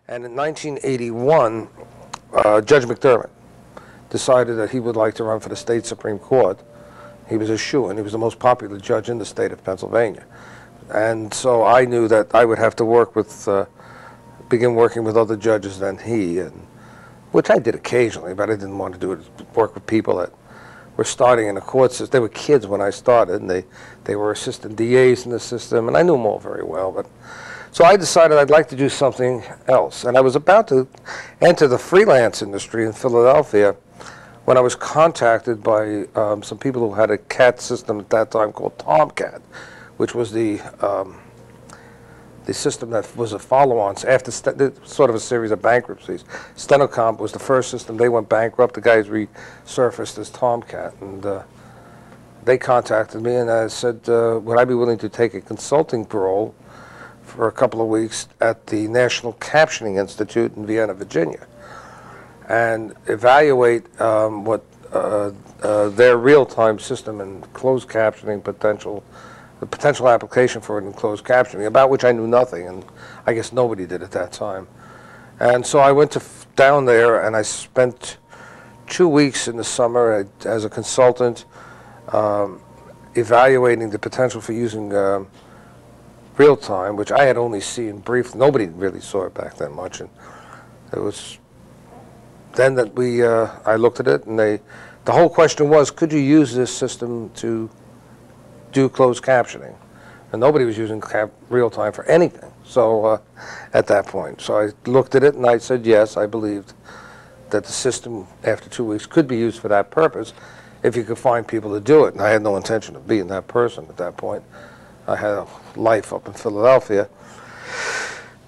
And in 1981, Judge McDermott decided that he would like to run for the state Supreme Court. He was a shoo-in. He was the most popular judge in the state of Pennsylvania. And so I knew that I would have to work with, begin working with other judges than he, and which I did occasionally, but I didn't want to do it, work with people that were starting in the court system. They were kids when I started, and they were assistant DAs in the system, and I knew them all very well. But so I decided I'd like to do something else, and I was about to enter the freelance industry in Philadelphia when I was contacted by some people who had a CAT system at that time called Tomcat, which was the system that was a follow-on after sort of a series of bankruptcies. Stenocomp was the first system. They went bankrupt. The guys resurfaced as Tomcat, and they contacted me, and I said, would I be willing to take a consulting role for a couple of weeks at the National Captioning Institute in Vienna, Virginia, and evaluate what their real-time system and closed captioning the potential application for it in closed captioning, about which I knew nothing, and I guess nobody did at that time. And so I went down there, and I spent 2 weeks in the summer as a consultant evaluating the potential for using real-time, which I had only seen briefly. Nobody really saw it back then much, and it was then that I looked at it, and the whole question was, could you use this system to do closed captioning? And nobody was using real-time for anything, so at that point. So I looked at it, and I said yes, I believed that the system, after 2 weeks, could be used for that purpose if you could find people to do it. And I had no intention of being that person at that point. I had a life up in Philadelphia.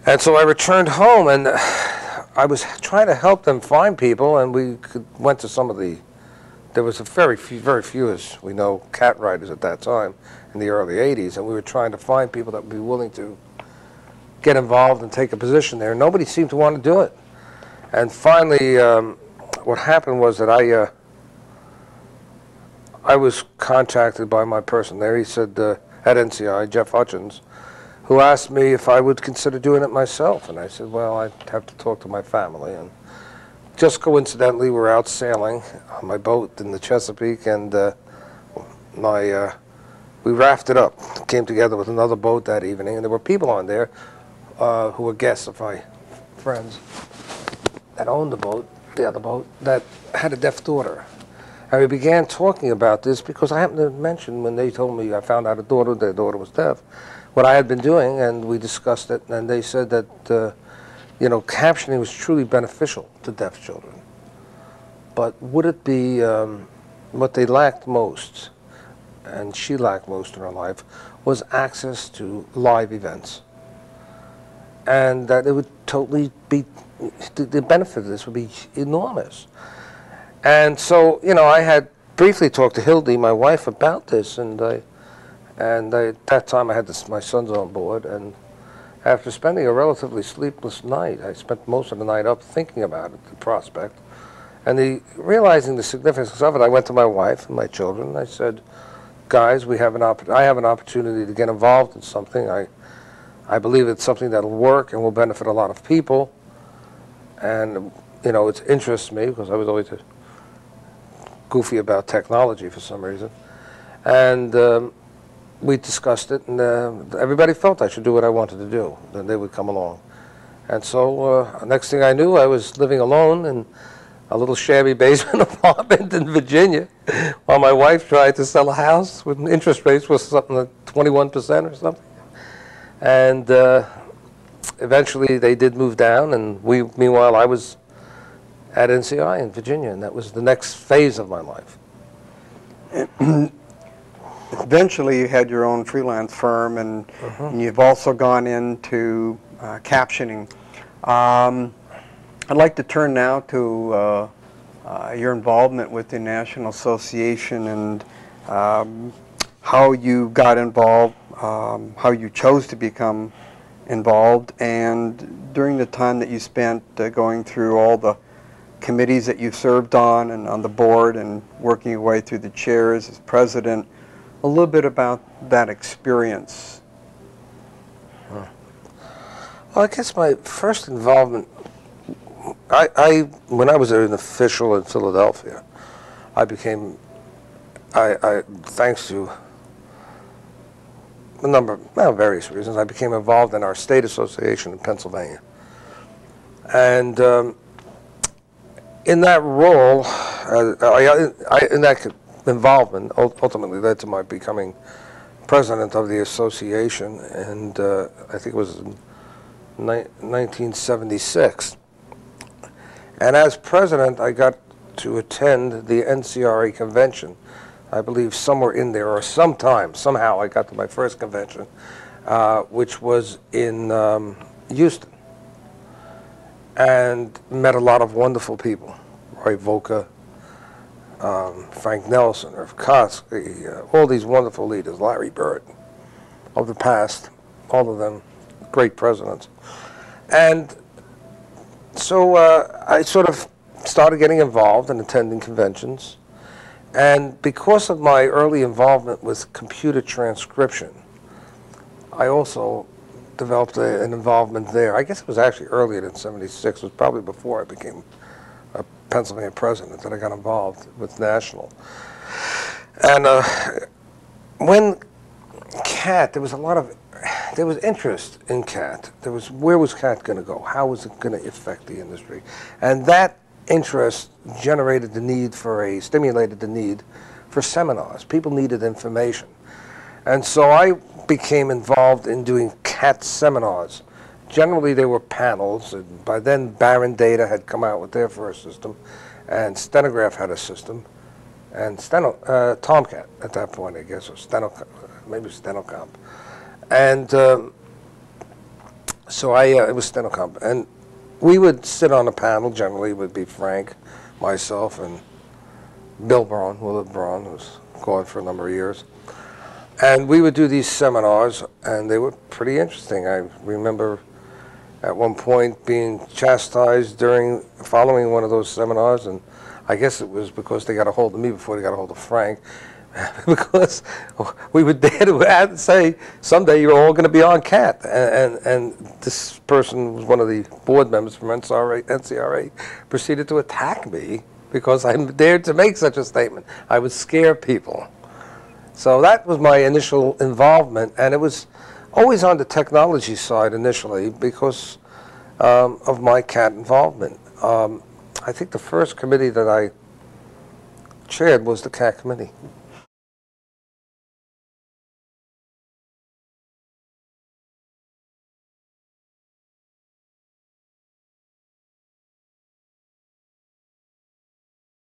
And so I returned home, and I was trying to help them find people, and we went to some of there was very few, as we know, cat writers at that time in the early 80s, and we were trying to find people that would be willing to get involved and take a position there. Nobody seemed to want to do it. And finally, what happened was that I was contacted by my person there. He said, at NCI, Jeff Hutchins, who asked me if I would consider doing it myself. And I said, well, I'd have to talk to my family. And just coincidentally, we're out sailing on my boat in the Chesapeake, and we rafted up, came together with another boat that evening, and there were people on there who were guests of my friends that owned the other boat, that had a deaf daughter. And we began talking about this because I happened to mention, when they told me I found out their daughter was deaf, what I had been doing, and we discussed it, and they said that captioning was truly beneficial to deaf children. But would it be what they lacked most, and she lacked most in her life, was access to live events. And that it would totally be, the benefit of this would be enormous. And so, I had briefly talked to Hildy, my wife, about this, and at that time I had my sons on board, and after spending a relatively sleepless night, I spent most of the night up thinking about it, the prospect, and realizing the significance of it, I went to my wife and my children, and I said, guys, I have an opportunity to get involved in something. I believe it's something that'll work and will benefit a lot of people, and it interests me because I was always goofy about technology for some reason, and we discussed it, and everybody felt I should do what I wanted to do. Then they would come along. And so next thing I knew, I was living alone in a little shabby basement apartment in Virginia while my wife tried to sell a house with interest rates was something like 21% or something. And eventually they did move down, and meanwhile I was at NCI in Virginia, and that was the next phase of my life. Eventually you had your own freelance firm, and you've also gone into captioning. I'd like to turn now to your involvement with the National Association and how you got involved, how you chose to become involved, and during the time that you spent going through all the committees that you served on and on the board and working your way through the chairs as president, a little bit about that experience. Well, I guess my first involvement, when I was an official in Philadelphia, I became, thanks to a number of various reasons, I became involved in our state association in Pennsylvania. And in that role, in that involvement, ultimately led to my becoming president of the association, and I think it was in 1976. And as president, I got to attend the NCRA convention. I believe somewhere in there, or somehow I got to my first convention, which was in Houston, and met a lot of wonderful people. Roy Volka, Frank Nelson, Irv Kotsky, all these wonderful leaders, Larry Bird of the past, all of them great presidents. And so I sort of started getting involved in attending conventions. And because of my early involvement with computer transcription, I also developed an involvement there. I guess it was actually earlier than '76. It was probably before I became a Pennsylvania president that I got involved with National. And when CAT, there was interest in CAT. Where was CAT going to go? How was it going to affect the industry? And that interest stimulated the need for seminars. People needed information. And so I became involved in doing CAT seminars. Generally, they were panels. And by then, Baron Data had come out with their first system, and Stenograph had a system, and Tomcat at that point, I guess, or maybe Stenocomp. And so it was Stenocomp. And we would sit on a panel. Generally, it would be Frank, myself, and Bill Braun, Willard Braun, who was gone for a number of years. And we would do these seminars, and they were pretty interesting. I remember at one point being chastised following one of those seminars, and I guess it was because they got a hold of me before they got a hold of Frank, because we would dare to say, someday you're all going to be on CAT. And this person was one of the board members from NCRA, proceeded to attack me because I dared to make such a statement. I would scare people. So that was my initial involvement, and it was always on the technology side initially because of my CAT involvement. I think the first committee that I chaired was the CAT committee.